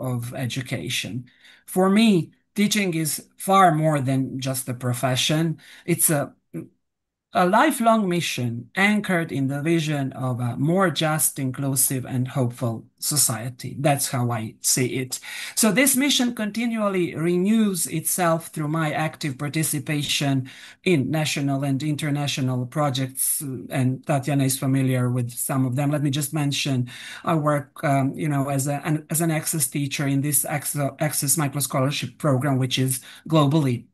of education. For me, teaching is far more than just a profession. It's a lifelong mission anchored in the vision of a more just, inclusive, and hopeful society. That's how I see it. So this mission continually renews itself through my active participation in national and international projects, and Tatyana is familiar with some of them. Let me just mention I work, as an access teacher in this Access Micro Scholarship Program, which is globally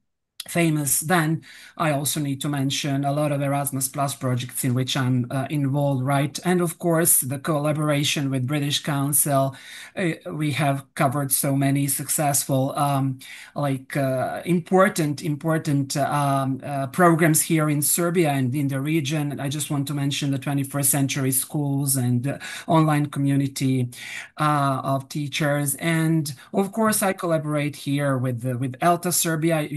famous. Then I also need to mention a lot of Erasmus Plus projects in which I'm involved, right? And of course, the collaboration with British Council. We have covered so many successful, important programs here in Serbia and in the region. I just want to mention the 21st Century Schools and online community of teachers. And of course, I collaborate here with ELTA Serbia.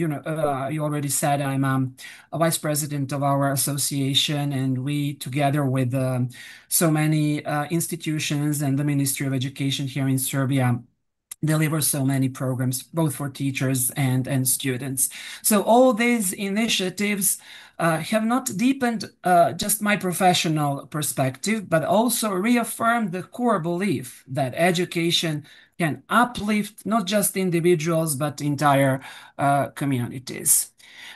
You already said I'm a vice president of our association, and we, together with so many institutions and the Ministry of Education here in Serbia, deliver so many programs, both for teachers and students. So all these initiatives have not deepened just my professional perspective, but also reaffirmed the core belief that education can uplift not just individuals, but entire communities.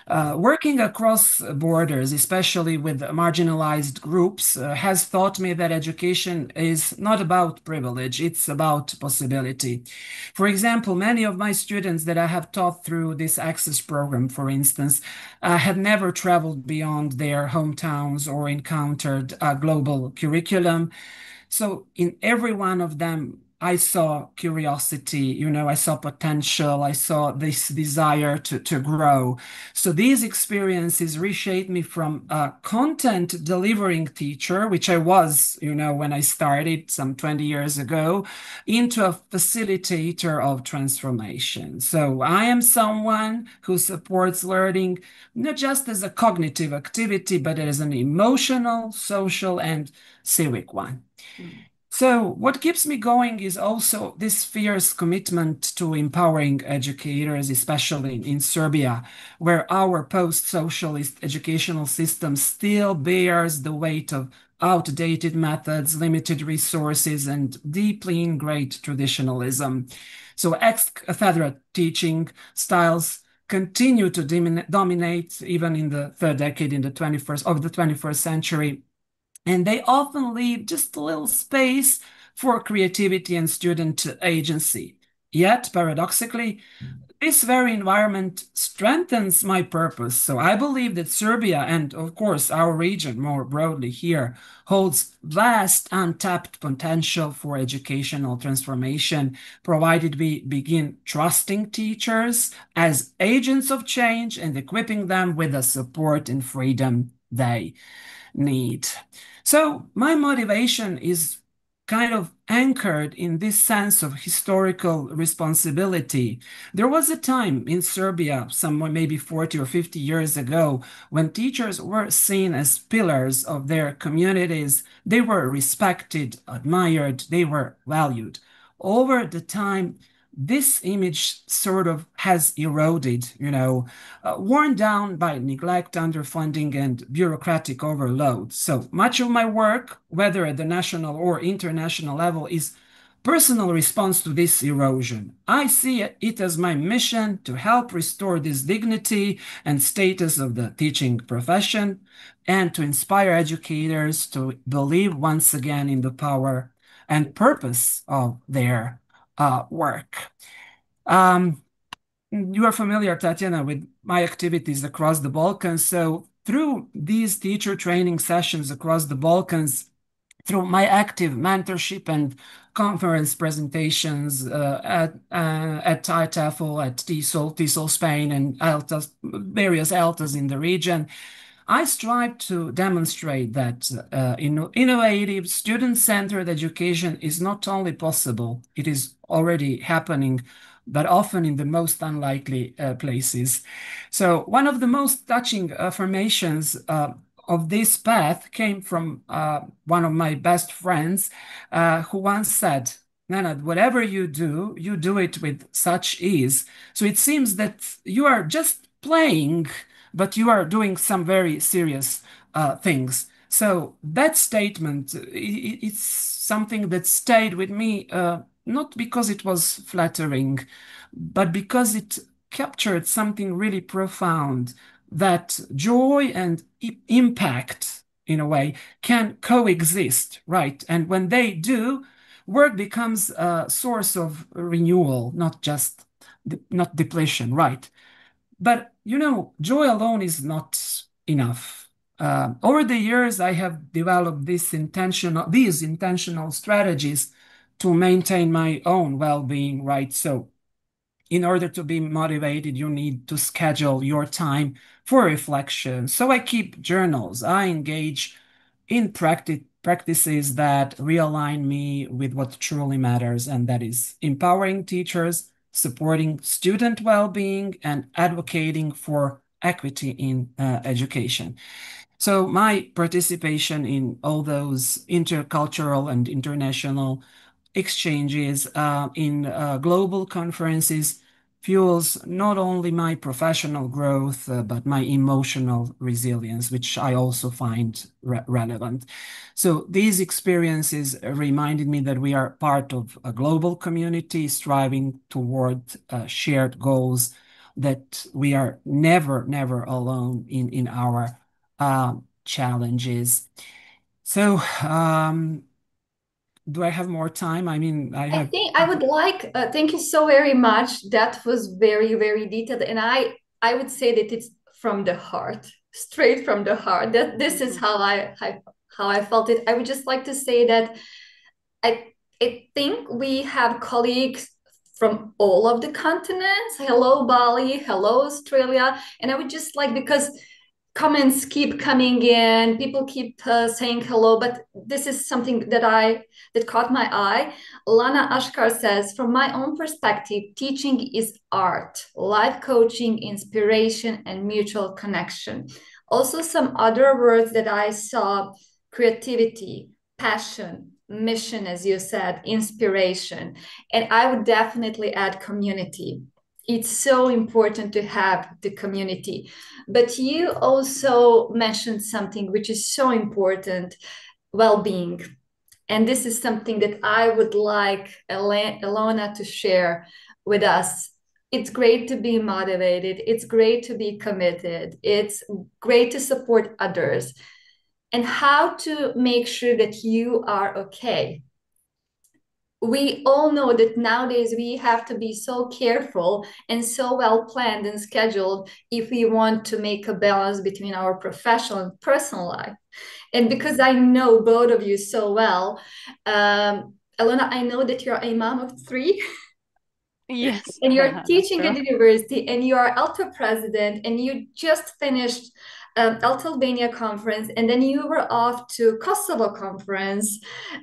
Working across borders, especially with marginalized groups, has taught me that education is not about privilege, it's about possibility. For example, many of my students that I have taught through this Access program, for instance, had never traveled beyond their hometowns or encountered a global curriculum. So in every one of them, I saw curiosity, I saw potential, I saw this desire to grow. So these experiences reshaped me from a content delivering teacher, which I was, when I started some 20 years ago, into a facilitator of transformation. So I am someone who supports learning not just as a cognitive activity, but as an emotional, social, and civic one. So, what keeps me going is also this fierce commitment to empowering educators, especially in Serbia, where our post-socialist educational system still bears the weight of outdated methods, limited resources, and deeply ingrained traditionalism. So, ex-cathedra teaching styles continue to dominate even in the third decade in the 21st century, and they often leave just a little space for creativity and student agency. Yet, paradoxically, this very environment strengthens my purpose. So I believe that Serbia, and of course our region more broadly here, holds vast untapped potential for educational transformation, provided we begin trusting teachers as agents of change and equipping them with the support and freedom they need. So my motivation is kind of anchored in this sense of historical responsibility. There was a time in Serbia, somewhere maybe 40 or 50 years ago, when teachers were seen as pillars of their communities. They were respected, admired, they were valued. Over the time, this image sort of has eroded, worn down by neglect, underfunding, and bureaucratic overload. So much of my work, whether at the national or international level, is personal response to this erosion. I see it as my mission to help restore this dignity and status of the teaching profession and to inspire educators to believe once again in the power and purpose of their work. Um, you are familiar, Tatyana, with my activities across the Balkans. So through these teacher training sessions across the Balkans, through my active mentorship and conference presentations at TEFL, at TESOL Spain, and ELTA, various ELTAs in the region, I strive to demonstrate that innovative, student-centered education is not only possible, it is already happening, but often in the most unlikely places. So one of the most touching affirmations of this path came from one of my best friends who once said, Nana, whatever you do it with such ease. So it seems that you are just playing, but you are doing some very serious things. So that statement, it's something that stayed with me, not because it was flattering, but because it captured something really profound, that joy and impact, in a way, can coexist, right? And when they do, work becomes a source of renewal, not just not depletion, right? But joy alone is not enough. Over the years, I have developed these intentional strategies to maintain my own well-being, right? So in order to be motivated, you need to schedule your time for reflection. So I keep journals. I engage in practices that realign me with what truly matters, and that is empowering teachers, supporting student well-being, and advocating for equity in education. So my participation in all those intercultural and international exchanges in global conferences fuels not only my professional growth, but my emotional resilience, which I also find relevant. So these experiences reminded me that we are part of a global community striving toward shared goals, that we are never, never alone in our challenges. So, do I have more time? I mean, I I have. think I would like, thank you so very much. That was very, very detailed. And I would say that it's from the heart, straight from the heart. That this is how I felt it. I would just like to say that I think we have colleagues from all of the continents. Hello, Bali. Hello, Australia. And I would just like, because comments keep coming in, people keep saying hello, but this is something that caught my eye. Lana Ashkar says, from my own perspective, teaching is art, life coaching, inspiration, and mutual connection. Also, some other words that I saw: creativity, passion, mission, as you said, inspiration. And I would definitely add community. It's so important to have the community. But you also mentioned something which is so important: well being. And this is something that I would like Elona to share with us. It's great to be motivated, it's great to be committed, it's great to support others. And how to make sure that you are okay. We all know that nowadays we have to be so careful and so well planned and scheduled if we want to make a balance between our professional and personal life. And because I know both of you so well, Elena, I know that you're a mom of three Yes, and you're that's teaching true. at the university and you're ELTA president and you just finished ELTA Albania conference and then you were off to Kosovo conference.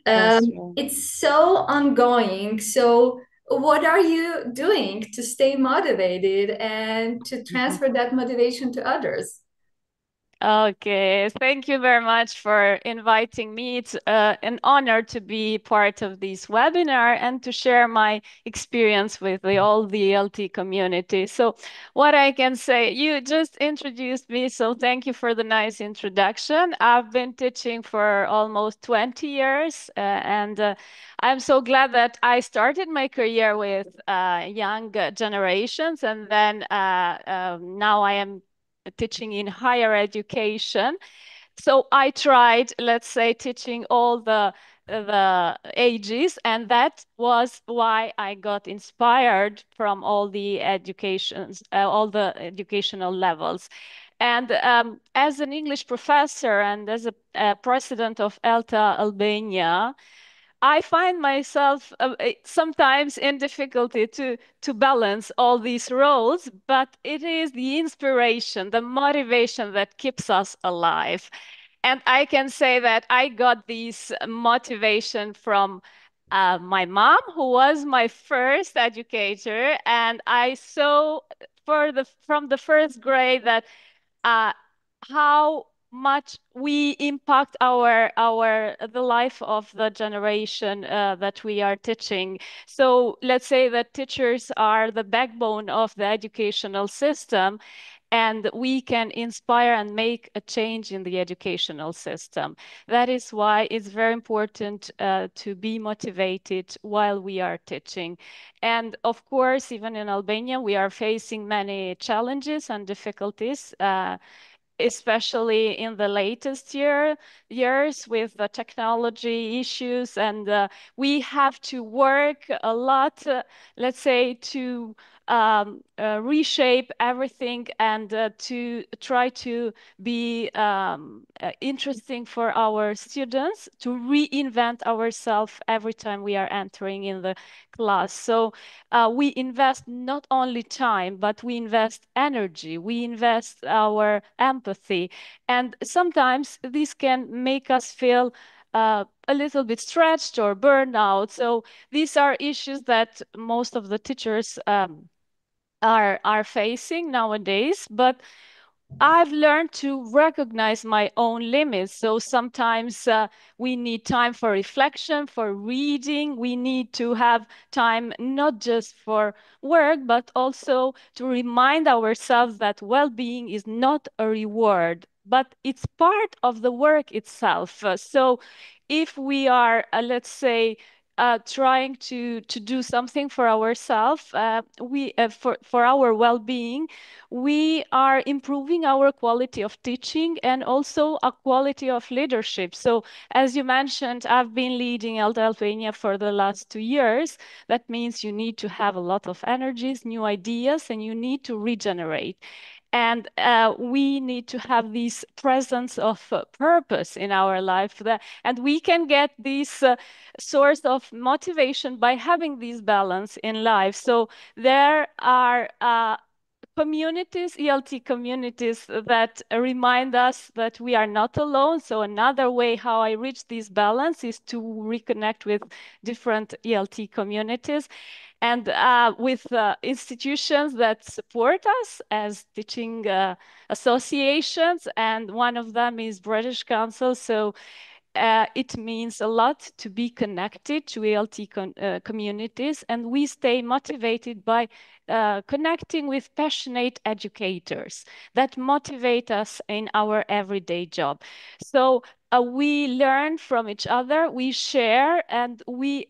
That's true. It's so ongoing. So what are you doing to stay motivated and to transfer that motivation to others? Okay, thank you very much for inviting me. It's an honor to be part of this webinar and to share my experience with all the LT community. So what I can say, you just introduced me, so thank you for the nice introduction. I've been teaching for almost 20 years, and I'm so glad that I started my career with young generations, and then now I am teaching in higher education. So I tried, let's say, teaching all the ages, and that was why I got inspired from all the educational levels. And as an English professor and as a president of ELTA Albania, I find myself sometimes in difficulty to balance all these roles, but it is the inspiration, the motivation that keeps us alive. And I can say that I got this motivation from my mom, who was my first educator, and I saw from the first grade that uh, how much we impact the life of the generation that we are teaching. So let's say that teachers are the backbone of the educational system, and we can inspire and make a change in the educational system. That is why it's very important to be motivated while we are teaching. And of course, even in Albania, we are facing many challenges and difficulties. Especially in the latest years with the technology issues, and we have to work a lot, let's say, to reshape everything and to try to be interesting for our students, to reinvent ourselves every time we are entering in the class. So we invest not only time, but we invest energy, we invest our empathy. And sometimes this can make us feel a little bit stretched or burned out. So these are issues that most of the teachers are facing nowadays. But I've learned to recognize my own limits. So sometimes we need time for reflection, for reading. We need to have time not just for work, but also to remind ourselves that well-being is not a reward, but it's part of the work itself. So if we are, let's say, trying to do something for ourselves, for our well-being, we are improving our quality of teaching and also a quality of leadership. So as you mentioned, I've been leading ELTA Albania for the last 2 years. That means you need to have a lot of energies, new ideas, and you need to regenerate. And we need to have this presence of purpose in our life. And we can get this source of motivation by having this balance in life. So there are communities, ELT communities, that remind us that we are not alone. So another way how I reach this balance is to reconnect with different ELT communities and with institutions that support us as teaching associations. And one of them is British Council. So it means a lot to be connected to ELT communities, and we stay motivated by connecting with passionate educators that motivate us in our everyday job. So we learn from each other, we share, and we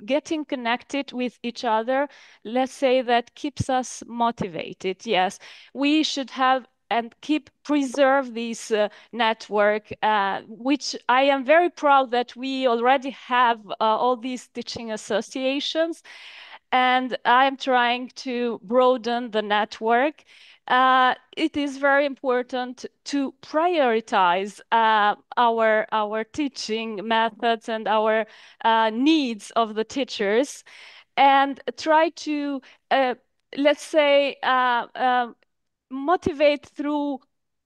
getting connected with each other, let's say, that keeps us motivated. Yes, we should have and preserve this network, which I am very proud that we already have all these teaching associations, and I'm trying to broaden the network. It is very important to prioritize our teaching methods and our needs of the teachers, and try to, let's say, motivate through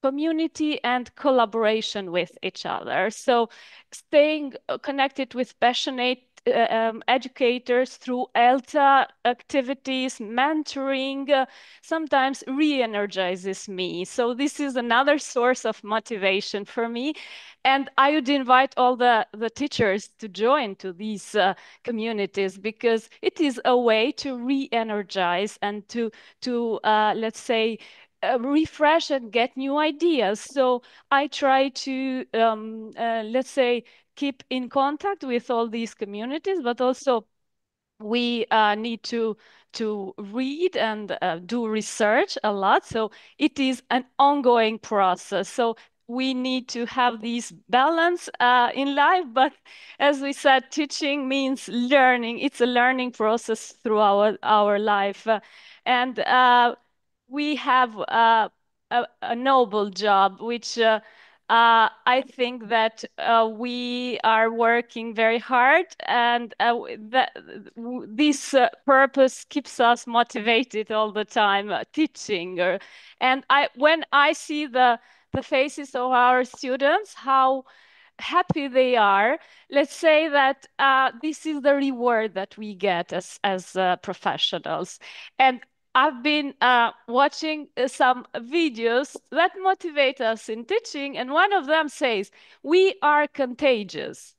community and collaboration with each other. So staying connected with passionate educators through ELTA activities, mentoring, sometimes re-energizes me. So this is another source of motivation for me. And I would invite all the teachers to join to these communities, because it is a way to re-energize and to let's say, refresh and get new ideas. So I try to, let's say, keep in contact with all these communities, but also we need to read and do research a lot. So it is an ongoing process. So we need to have this balance in life. But as we said, teaching means learning. It's a learning process through our life. And we have a noble job, which I think that we are working very hard, and this purpose keeps us motivated all the time, teaching. And when I see the faces of our students, how happy they are, let's say that this is the reward that we get as professionals. And I've been watching some videos that motivate us in teaching, and one of them says, "We are contagious."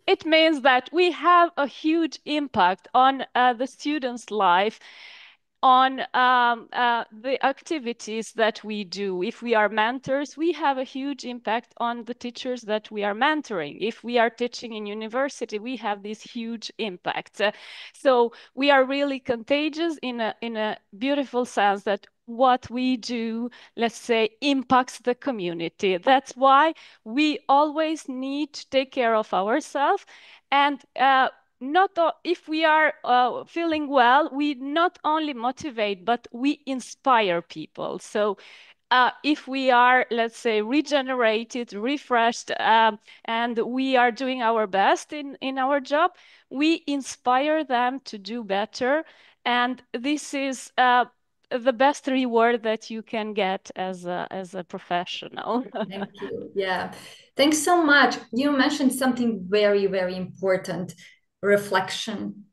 It means that we have a huge impact on the student's life, on the activities that we do. If we are mentors, we have a huge impact on the teachers that we are mentoring. If we are teaching in university, we have this huge impact. So we are really contagious in a beautiful sense that what we do, let's say, impacts the community. That's why we always need to take care of ourselves, and not if we are feeling well, we not only motivate, but we inspire people. So if we are, let's say, regenerated, refreshed, and we are doing our best in our job, we inspire them to do better. And this is the best reward that you can get as a professional. Thank you. Yeah. Thanks so much. You mentioned something very, very important, reflection.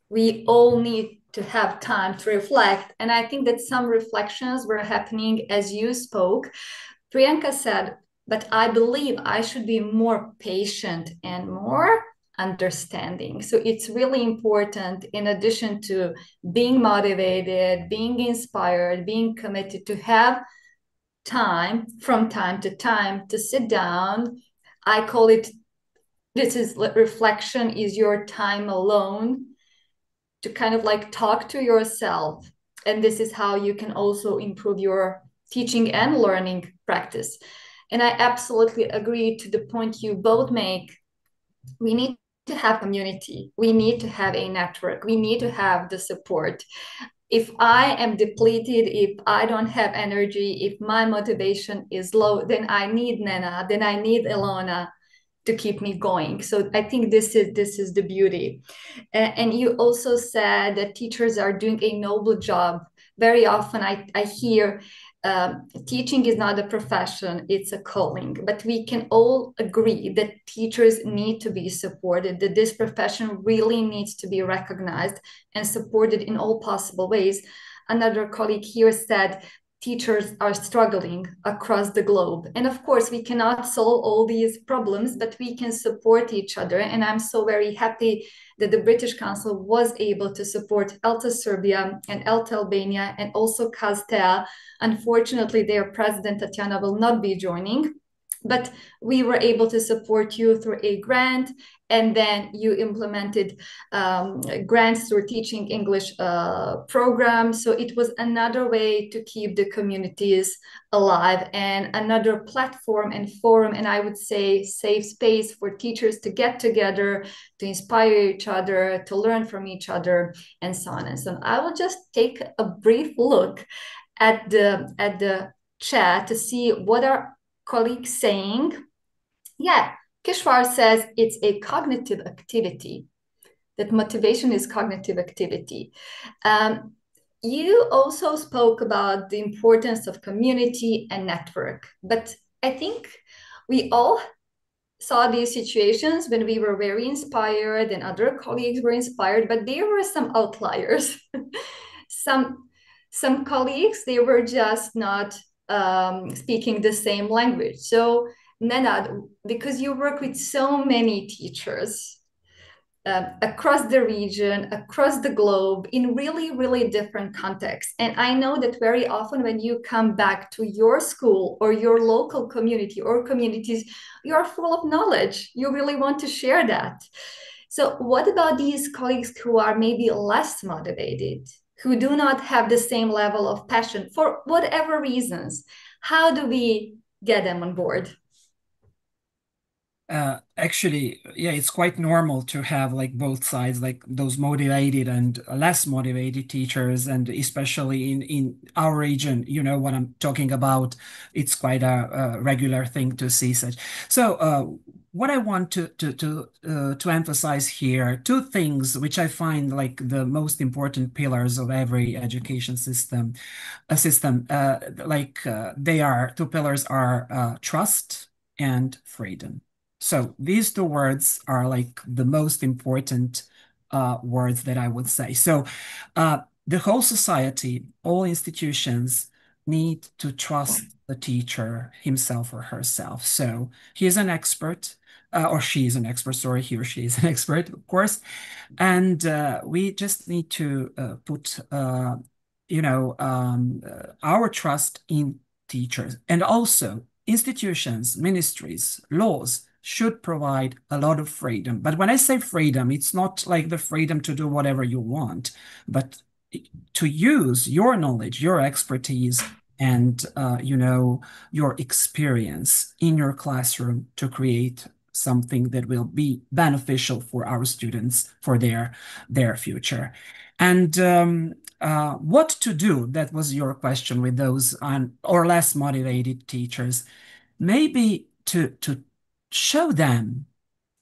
We all need to have time to reflect. And I think that some reflections were happening as you spoke. Priyanka said, but I believe I should be more patient and more understanding. So it's really important, in addition to being motivated, being inspired, being committed, to have time from time to sit down. I call it, this is reflection is your time alone to kind of like talk to yourself. And this is how you can also improve your teaching and learning practice. And I absolutely agree to the point you both make. We need to have community. We need to have a network. We need to have the support. If I am depleted, if I don't have energy, if my motivation is low, then I need Nena, then I need Elona to keep me going. So I think this is the beauty. And you also said that teachers are doing a noble job. Very often I hear teaching is not a profession, it's a calling. But we can all agree that teachers need to be supported, that this profession really needs to be recognized and supported in all possible ways. Another colleague here said teachers are struggling across the globe. And of course, we cannot solve all these problems, but we can support each other. And I'm so very happy that the British Council was able to support ELTA Serbia and ELTA Albania and also CASTEA. Unfortunately, their president, Tatyana, will not be joining. But we were able to support you through a grant, and then you implemented grants through Teaching English program. So it was another way to keep the communities alive and another platform and forum, and I would say safe space for teachers to get together, to inspire each other, to learn from each other, and so on and so on. I will just take a brief look at the chat to see what our colleagues saying. Yeah, Kishwar says it's a cognitive activity, that motivation is cognitive activity. You also spoke about the importance of community and network, but I think we all saw these situations when we were very inspired and other colleagues were inspired, but there were some outliers. some colleagues, they were just not speaking the same language. So Nenad, because you work with so many teachers across the region, across the globe, in really, really different contexts. And I know that very often when you come back to your school or your local community or communities, you're full of knowledge. You really want to share that. So what about these colleagues who are maybe less motivated, who do not have the same level of passion for whatever reasons? How do we get them on board? Actually, yeah, it's quite normal to have like both sides, like those motivated and less motivated teachers, and especially in our region, you know what I'm talking about. It's quite a regular thing to see such. So, what I want to emphasize here, two things which I find like the most important pillars of every education system. They are two pillars are trust and freedom. So these two words are like the most important words that I would say. So the whole society, all institutions need to trust the teacher himself or herself. So he is an expert, or she is an expert, sorry, he or she is an expert, of course. And we just need to put, our trust in teachers. And also, institutions, ministries, laws should provide a lot of freedom. But when I say freedom, it's not like the freedom to do whatever you want, but to use your knowledge, your expertise, and your experience in your classroom to create something that will be beneficial for our students for their future. And what to do? That was your question with those or less motivated teachers. Maybe to show them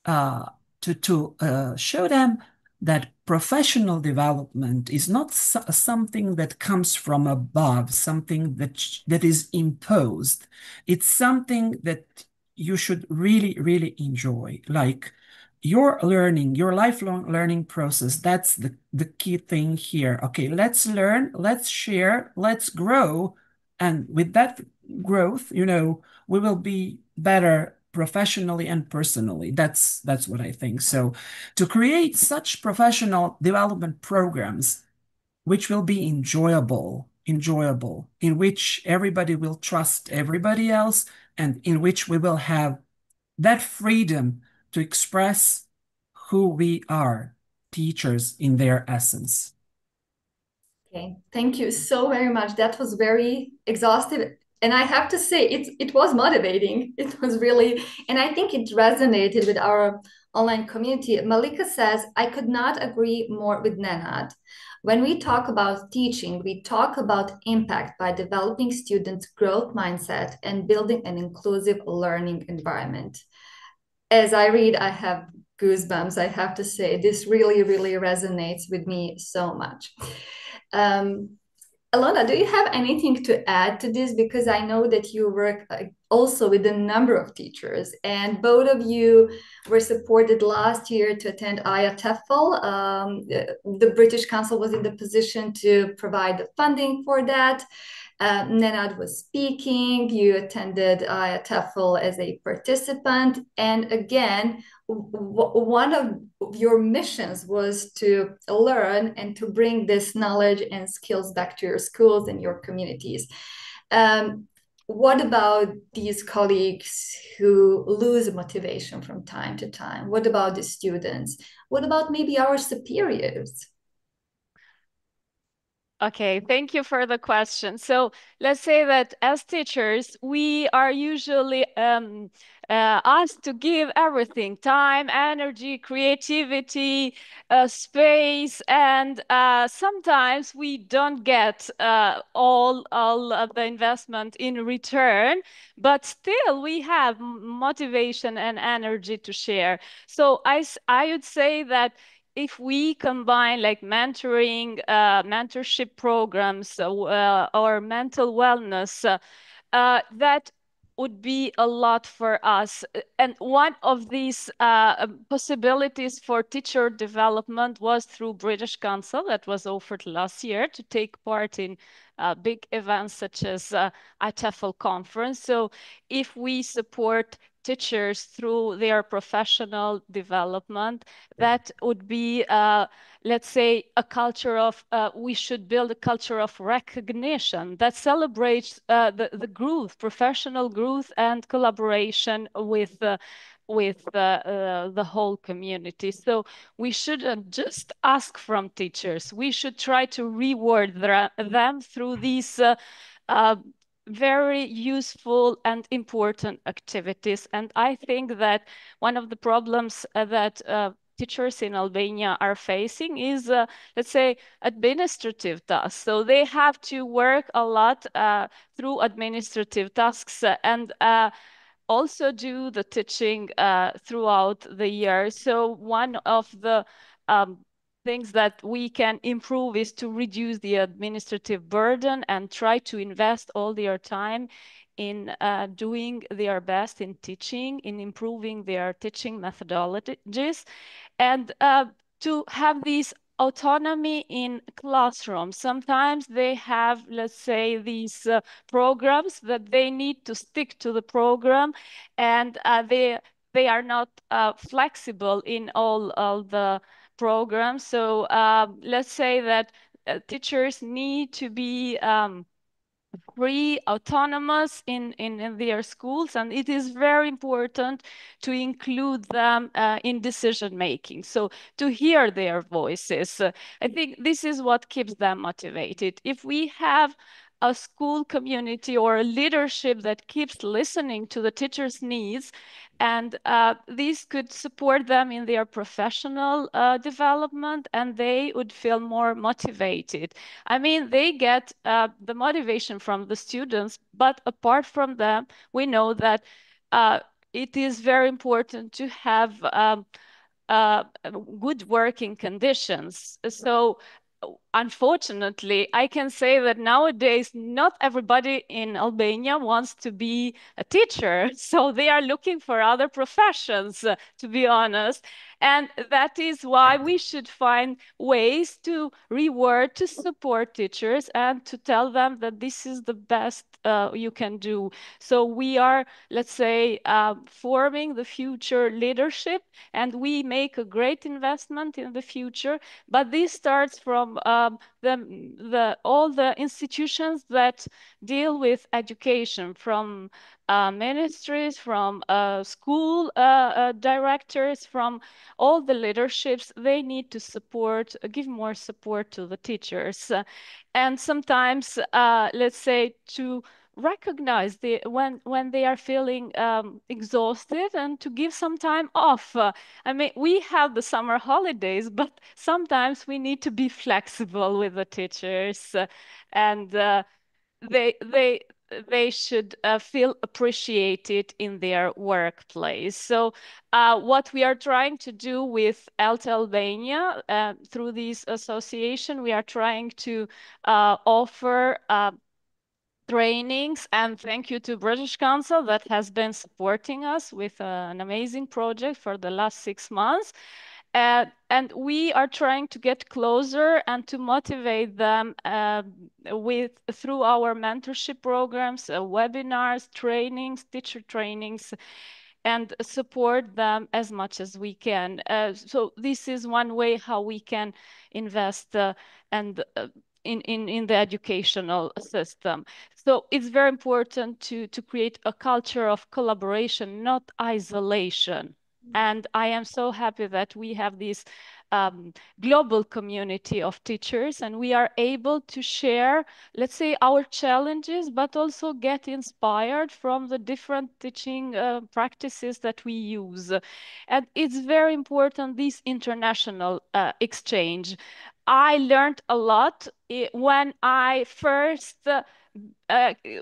to show them that professional development is not something that comes from above, something that is imposed. It's something that you should really, really enjoy. Like your learning, your lifelong learning process, that's the key thing here. Okay, let's learn, let's share, let's grow. And with that growth, we will be better professionally and personally. That's what I think. So to create such professional development programs which will be enjoyable, in which everybody will trust everybody else, and in which we will have that freedom to express who we are, teachers in their essence. Okay, thank you so very much. That was very exhaustive. And I have to say, it was motivating. It was really, and I think it resonated with our online community. Malika says, I could not agree more with Nenad. When we talk about teaching, we talk about impact by developing students' growth mindset and building an inclusive learning environment. As I read, I have goosebumps. I have to say, this really, really resonates with me so much. Elona, do you have anything to add to this? Because I know that you work also with a number of teachers, and both of you were supported last year to attend IATEFL. The British Council was in the position to provide the funding for that. Nenad was speaking, you attended TEFL as a participant. And again, one of your missions was to learn and to bring this knowledge and skills back to your schools and your communities. What about these colleagues who lose motivation from time to time? What about the students? What about maybe our superiors? Okay, thank you for the question. So let's say that as teachers, we are usually asked to give everything: time, energy, creativity, space, and sometimes we don't get all of the investment in return, but still we have motivation and energy to share. So I would say that if we combine like mentoring, mentorship programs, or mental wellness, that would be a lot for us. And one of these possibilities for teacher development was through British Council that was offered last year to take part in big events such as ITEFL conference. So if we support teachers through their professional development, that would be, let's say, a culture of, we should build a culture of recognition that celebrates the growth, professional growth and collaboration with the whole community. So we shouldn't just ask from teachers. We should try to reward them through these very useful and important activities. And I think that one of the problems that teachers in Albania are facing is, let's say, administrative tasks. So they have to work a lot through administrative tasks and also do the teaching throughout the year. So one of the things that we can improve is to reduce the administrative burden and try to invest all their time in doing their best in teaching, in improving their teaching methodologies, and to have these autonomy in classrooms. Sometimes they have, let's say, these programs that they need to stick to the program, and they are not flexible in all the programs. So let's say that teachers need to be free, autonomous in their schools, and it is very important to include them in decision making. So to hear their voices, I think this is what keeps them motivated. If we have a school community or a leadership that keeps listening to the teachers' needs, and this could support them in their professional development, and they would feel more motivated. I mean, they get the motivation from the students, but apart from them, we know that it is very important to have good working conditions. So unfortunately, I can say that nowadays not everybody in Albania wants to be a teacher. So they are looking for other professions, to be honest. And that is why we should find ways to reward, to support teachers, and to tell them that this is the best you can do. So we are, let's say, forming the future leadership, and we make a great investment in the future. But this starts from all the institutions that deal with education, from ministries, from school directors, from all the leaderships. They need to support, give more support to the teachers. And sometimes, let's say, to recognize when they are feeling exhausted, and to give some time off. I mean, we have the summer holidays, but sometimes we need to be flexible with the teachers, and they they should feel appreciated in their workplace. So what we are trying to do with ELTA Albania, through this association, we are trying to offer trainings, and thank you to British Council that has been supporting us with an amazing project for the last 6 months. And we are trying to get closer and to motivate them through our mentorship programs, webinars, trainings, teacher trainings, and support them as much as we can. So this is one way how we can invest and in the educational system. So it's very important to create a culture of collaboration, not isolation. And I am so happy that we have this global community of teachers, and we are able to share, let's say, our challenges, but also get inspired from the different teaching practices that we use. And it's very important, this international exchange. I learned a lot when I first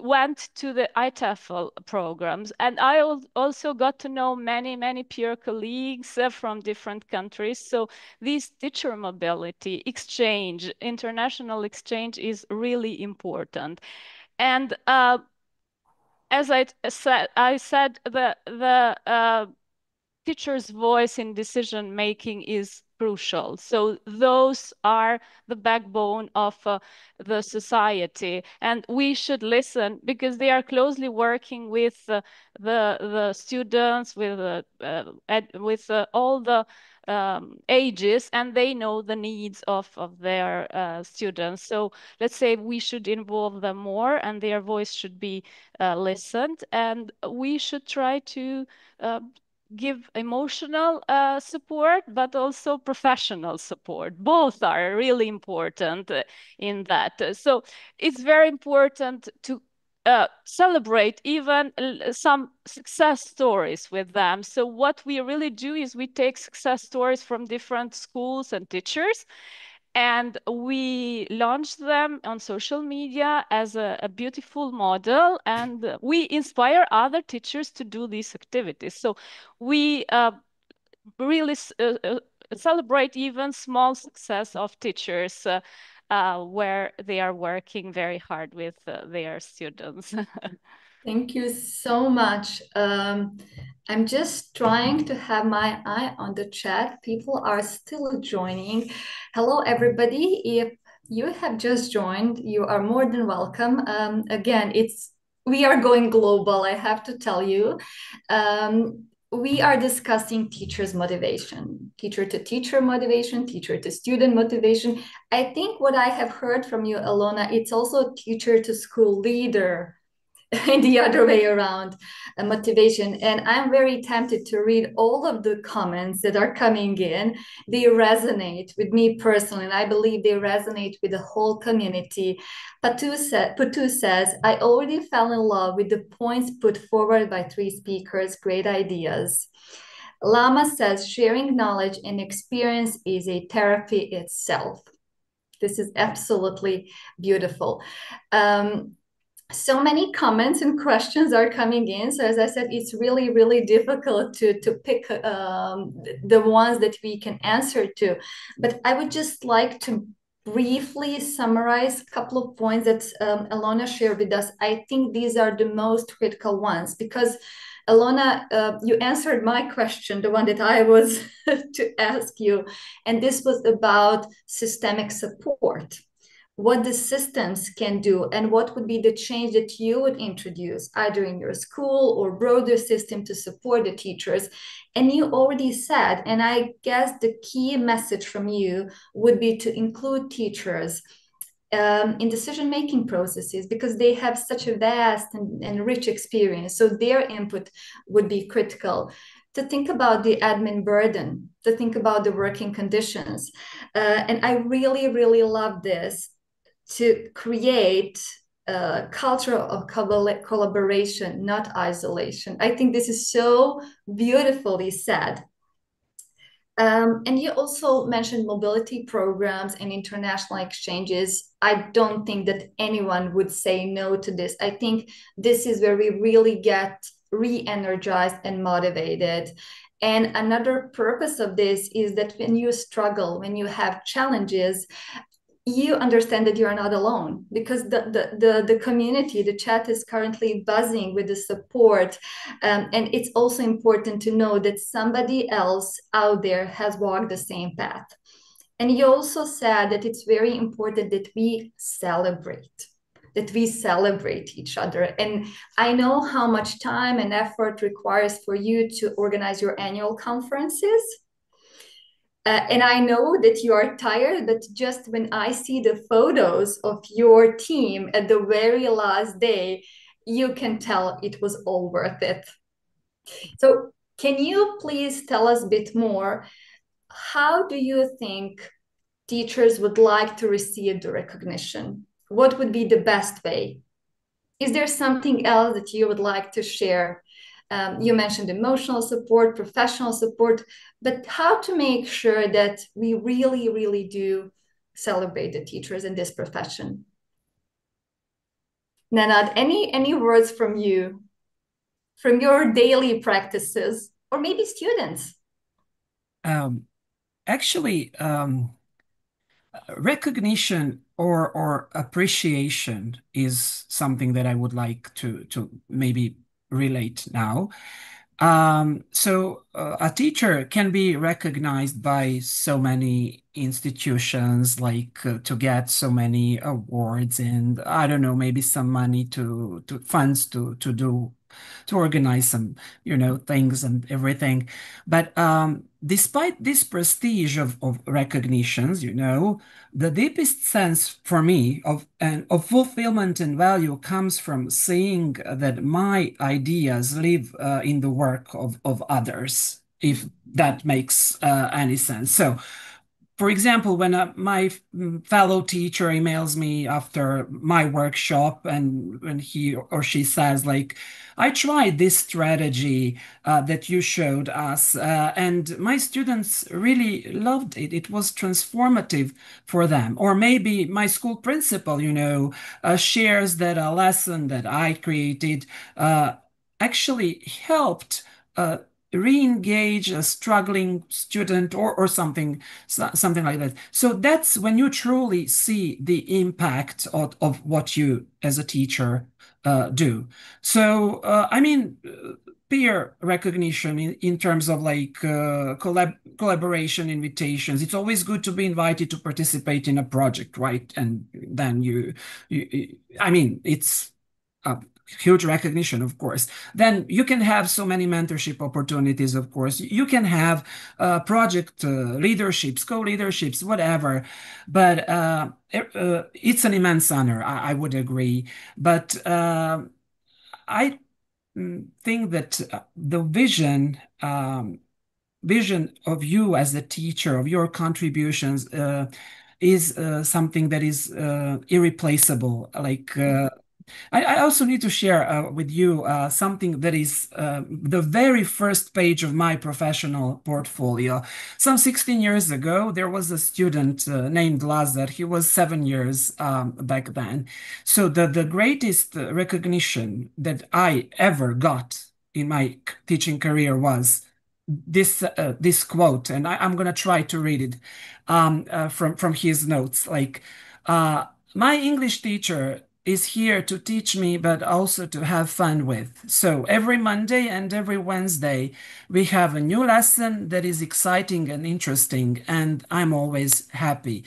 went to the ITEFL programs, and I also got to know many peer colleagues from different countries. So this teacher mobility exchange, international exchange, is really important. And as I said the teacher's voice in decision making is crucial. So those are the backbone of the society, and we should listen because they are closely working with the students, with all the ages, and they know the needs of their students. So let's say we should involve them more, and their voice should be listened, and we should try to give emotional support, but also professional support. Both are really important in that. So it's very important to celebrate even some success stories with them. So what we really do is we take success stories from different schools and teachers, and we launched them on social media as a beautiful model, and we inspire other teachers to do these activities. So we really celebrate even small success of teachers where they are working very hard with their students. Thank you so much. I'm just trying to have my eye on the chat. People are still joining. Hello, everybody. If you have just joined, you are more than welcome. Again, we are going global, I have to tell you. We are discussing teachers' motivation, teacher to teacher motivation, teacher to student motivation. I think what I have heard from you, Elona, it's also teacher to school leader and the other way around, motivation. And I'm very tempted to read all of the comments that are coming in. They resonate with me personally, and I believe they resonate with the whole community. Patu says, I already fell in love with the points put forward by three speakers, great ideas. Lama says, sharing knowledge and experience is a therapy itself. This is absolutely beautiful. So many comments and questions are coming in. So as I said, it's really, really difficult to pick the ones that we can answer to. But I would just like to briefly summarize a couple of points that Elona shared with us. I think these are the most critical ones because Elona, you answered my question, the one that I was to ask you, and this was about systemic support, what the systems can do and what would be the change that you would introduce either in your school or broader system to support the teachers. And you already said, and I guess the key message from you would be to include teachers in decision-making processes because they have such a vast and rich experience. So their input would be critical. To think about the admin burden, to think about the working conditions. And I really, really love this, to create a culture of collaboration, not isolation. I think this is so beautifully said. And you also mentioned mobility programs and international exchanges. I don't think that anyone would say no to this. I think this is where we really get re-energized and motivated. And another purpose of this is that when you struggle, when you have challenges, you understand that you are not alone because the community, the chat is currently buzzing with the support. And it's also important to know that somebody else out there has walked the same path. And you also said that it's very important that we celebrate each other. And I know how much time and effort requires for you to organize your annual conferences. And I know that you are tired, but just when I see the photos of your team at the very last day, you can tell it was all worth it. So, can you please tell us a bit more? How do you think teachers would like to receive the recognition? What would be the best way? Is there something else that you would like to share? You mentioned emotional support, professional support, but how to make sure that we really, really do celebrate the teachers in this profession? Nenad, any words from you, from your daily practices, or maybe students? Um, actually, recognition or appreciation is something that I would like to maybe relate now. So a teacher can be recognized by so many institutions, like to get so many awards and I don't know, maybe some money to funds to organize some, things and everything. But despite this prestige of recognitions, the deepest sense for me of fulfillment and value comes from seeing that my ideas live in the work of others, if that makes any sense. So, for example, when my fellow teacher emails me after my workshop and when he or she says, like, I tried this strategy that you showed us, and my students really loved it. It was transformative for them. Or maybe my school principal, shares that a lesson that I created actually helped. re-engage a struggling student or something like that. So that's when you truly see the impact of what you as a teacher do. So I mean, peer recognition in terms of like collaboration invitations. It's always good to be invited to participate in a project, right? And then I mean, it's a huge recognition, of course. Then you can have so many mentorship opportunities, of course. You can have project leaderships, co-leaderships, whatever. But it's an immense honor, I would agree. But I think that the vision of you as a teacher, of your contributions, is something that is irreplaceable. Like I also need to share with you something that is the very first page of my professional portfolio. Some 16 years ago, there was a student named Lazar. He was 7 years back then. So the greatest recognition that I ever got in my teaching career was this quote, and I'm gonna try to read it from his notes. Like, my English teacher is here to teach me, but also to have fun with. So every Monday and every Wednesday, we have a new lesson that is exciting and interesting, and I'm always happy.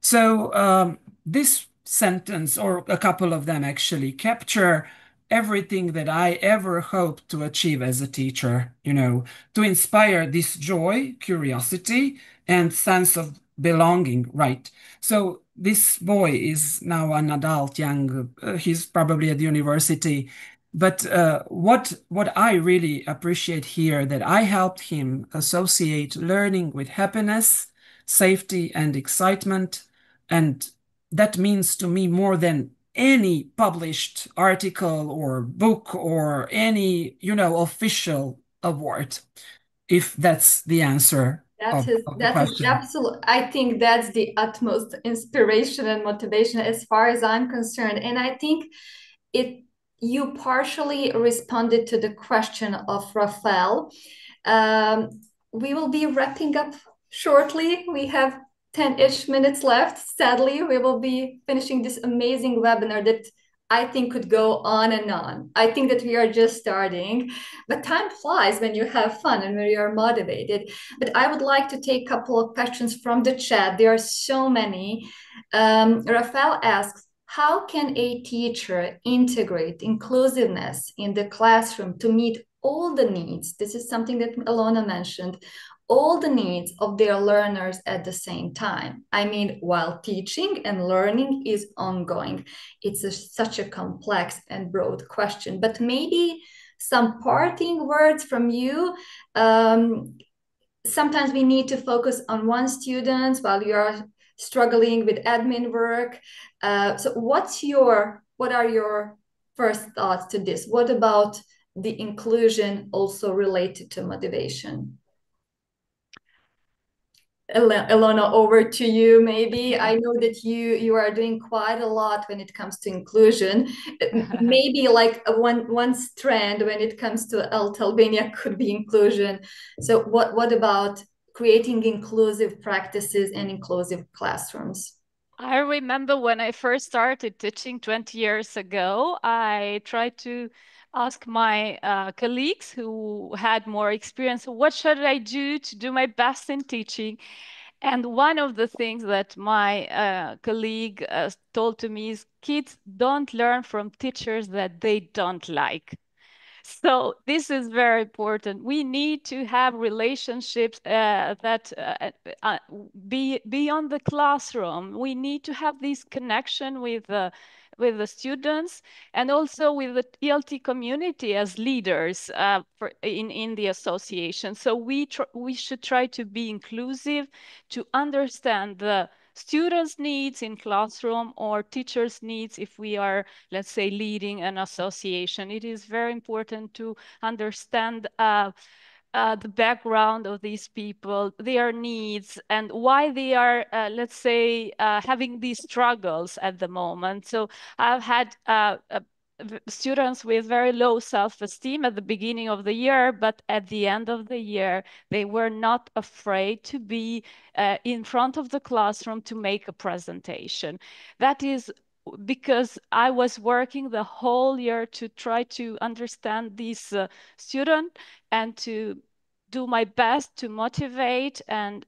So this sentence, or a couple of them actually, capture everything that I ever hoped to achieve as a teacher, to inspire this joy, curiosity, and sense of belonging, right? So this boy is now an adult, young, he's probably at university. But what I really appreciate here, that I helped him associate learning with happiness, safety, and excitement. And that means to me more than any published article or book or any, official award, if that's the answer of the That is question. absolute. I think that's the utmost inspiration and motivation as far as I'm concerned. And I think it you partially responded to the question of Rafael. Um, we will be wrapping up shortly. We have 10-ish minutes left. Sadly, we will be finishing this amazing webinar that I think could go on and on. I think that we are just starting, but time flies when you have fun and when you are motivated. But I would like to take a couple of questions from the chat. There are so many. Rafael asks, how can a teacher integrate inclusiveness in the classroom to meet all the needs? This is something that Elona mentioned, all the needs of their learners at the same time. I mean, while teaching and learning is ongoing, it's such a complex and broad question, but maybe some parting words from you. Sometimes we need to focus on one student while you are struggling with admin work. So what are your first thoughts to this? What about the inclusion also related to motivation? Elona, over to you, maybe. I know that you are doing quite a lot when it comes to inclusion. Maybe like one strand when it comes to ELTA Albania could be inclusion. So what about creating inclusive practices and inclusive classrooms? I remember when I first started teaching 20 years ago, I tried to ask my colleagues who had more experience, what should I do to do my best in teaching? And one of the things that my colleague told to me is kids don't learn from teachers that they don't like. So this is very important. We need to have relationships that be beyond the classroom. We need to have this connection with the students and also with the ELT community as leaders in the association. So we should try to be inclusive, to understand the students' needs in classroom or teachers' needs if we are, let's say, leading an association. It is very important to understand the background of these people, their needs, and why they are, let's say, having these struggles at the moment. So I've had students with very low self-esteem at the beginning of the year, but at the end of the year, they were not afraid to be in front of the classroom to make a presentation. That is because I was working the whole year to try to understand this student and to do my best to motivate and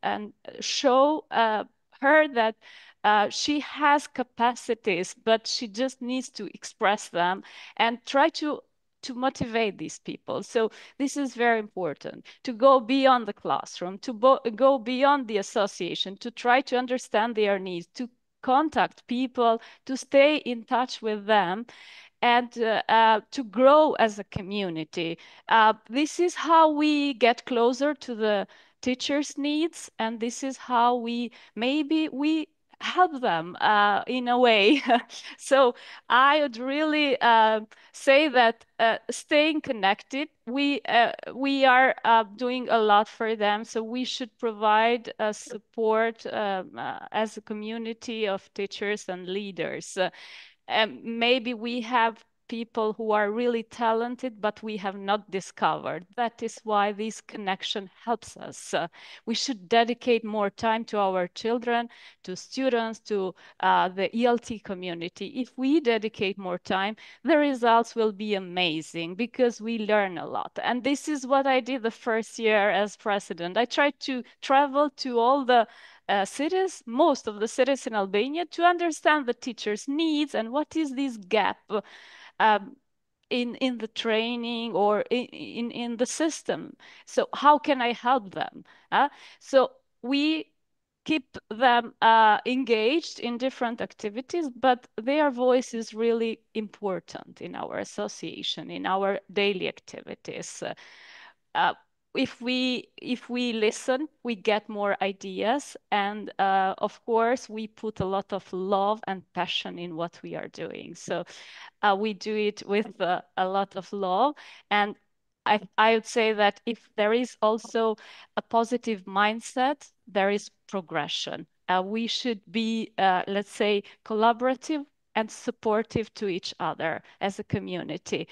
show her that she has capacities, but she just needs to express them and try to motivate these people. So this is very important, to go beyond the classroom, to go beyond the association, to try to understand their needs, to contact people, to stay in touch with them, and to grow as a community. This is how we get closer to the teachers' needs, and this is how we help them in a way. So I would really say that staying connected, we are doing a lot for them, so we should provide support as a community of teachers and leaders. Maybe we have people who are really talented, but we have not discovered. That is why this connection helps us. We should dedicate more time to our children, to students, to the ELT community. If we dedicate more time, the results will be amazing because we learn a lot. And this is what I did the first year as president. I tried to travel to all the cities, most of the cities in Albania, to understand the teachers' needs and what is this gap um, in the training or in the system. So how can I help them? So we keep them engaged in different activities, but their voice is really important in our association, in our daily activities. Uh, if we listen, we get more ideas, and of course we put a lot of love and passion in what we are doing. So we do it with a lot of love, and I would say that if there is also a positive mindset, there is progression. We should be, let's say, collaborative and supportive to each other as a community.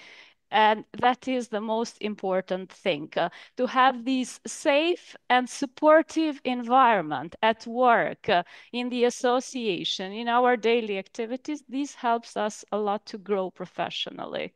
And that is the most important thing, to have this safe and supportive environment at work, in the association, in our daily activities. This helps us a lot to grow professionally.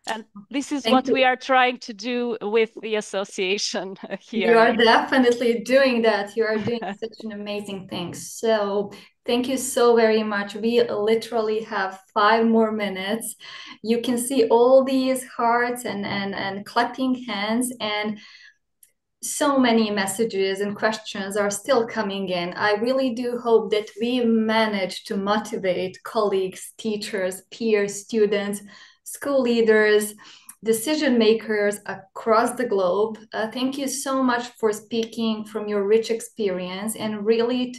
And this is Thank what we you. are trying to do with the association You here. are definitely doing that. You are doing such an amazing thing. So thank you so very much. We literally have 5 more minutes. You can see all these hearts and clapping hands, and so many messages and questions are still coming in. I really do hope that we manage to motivate colleagues, teachers, peers, students, school leaders, decision makers across the globe. Thank you so much for speaking from your rich experience, and really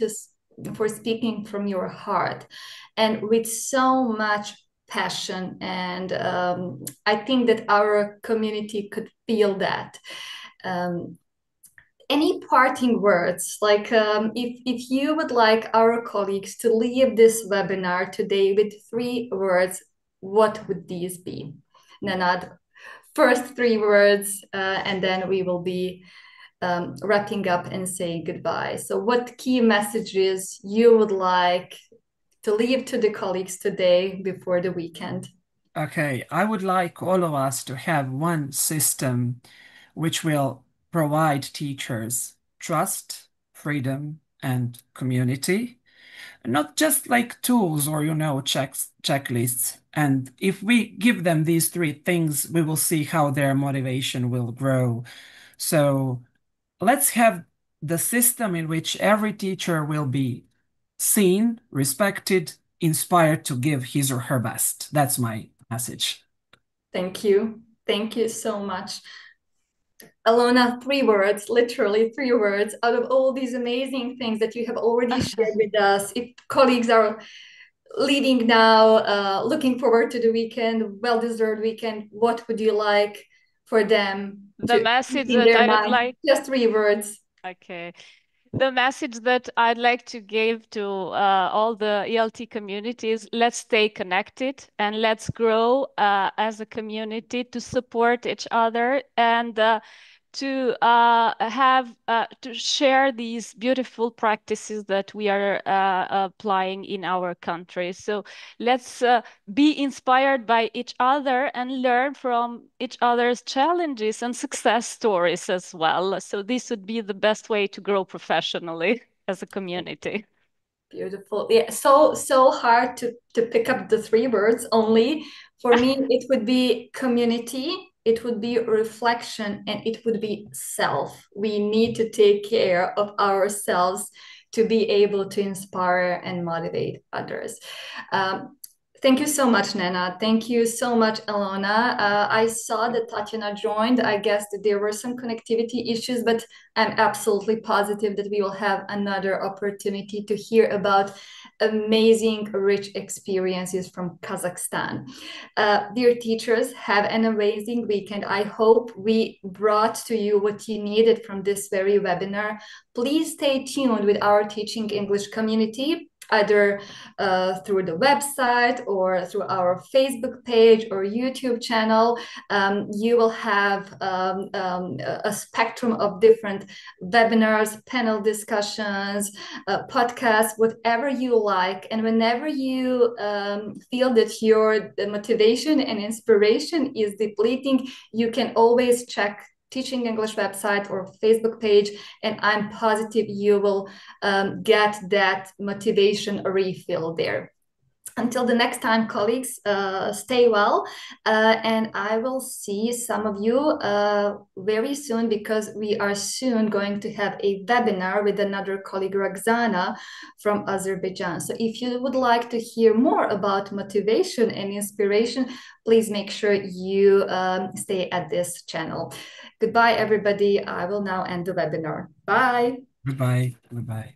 for speaking from your heart and with so much passion. And I think that our community could feel that. Um, any parting words, like if you would like our colleagues to leave this webinar today with 3 words, what would these be? Nenad, first 3 words, and then we will be wrapping up and saying goodbye. So what key messages you would like to leave to the colleagues today before the weekend? Okay, I would like all of us to have one system which will provide teachers trust, freedom, and community. Not just like tools or, checklists. And if we give them these 3 things, we will see how their motivation will grow. So let's have the system in which every teacher will be seen, respected, inspired to give his or her best. That's my message. Thank you. Thank you so much. Elona, 3 words, literally 3 words, out of all these amazing things that you have already shared with us. If colleagues are leaving now, looking forward to the weekend, well-deserved weekend, what would you like for them The to message keep in that their I would mind? like, Just 3 words. okay. the message that I'd like to give to all the ELT communities: let's stay connected and let's grow as a community to support each other and to to share these beautiful practices that we are applying in our country. So let's be inspired by each other and learn from each other's challenges and success stories as well. So this would be the best way to grow professionally as a community. Beautiful. Yeah, so hard to pick up the three words only. For me, it would be community, it would be reflection, and it would be self. We need to take care of ourselves to be able to inspire and motivate others. Thank you so much, Nenad. Thank you so much, Elona. I saw that Tatyana joined. I guess that there were some connectivity issues, but I'm absolutely positive that we will have another opportunity to hear about amazing, rich experiences from Kazakhstan. Dear teachers, have an amazing weekend. I hope we brought to you what you needed from this very webinar. Please stay tuned with our Teaching English community, either through the website or through our Facebook page or YouTube channel. You will have a spectrum of different webinars, panel discussions, podcasts, whatever you like. And whenever you feel that your motivation and inspiration is depleting, you can always check Teaching English website or Facebook page, and I'm positive you will get that motivation refill there. Until the next time, colleagues, stay well, and I will see some of you very soon, because we are soon going to have a webinar with another colleague, Roxana, from Azerbaijan. So if you would like to hear more about motivation and inspiration, please make sure you stay at this channel. Goodbye, everybody. I will now end the webinar. Bye. Goodbye. Goodbye.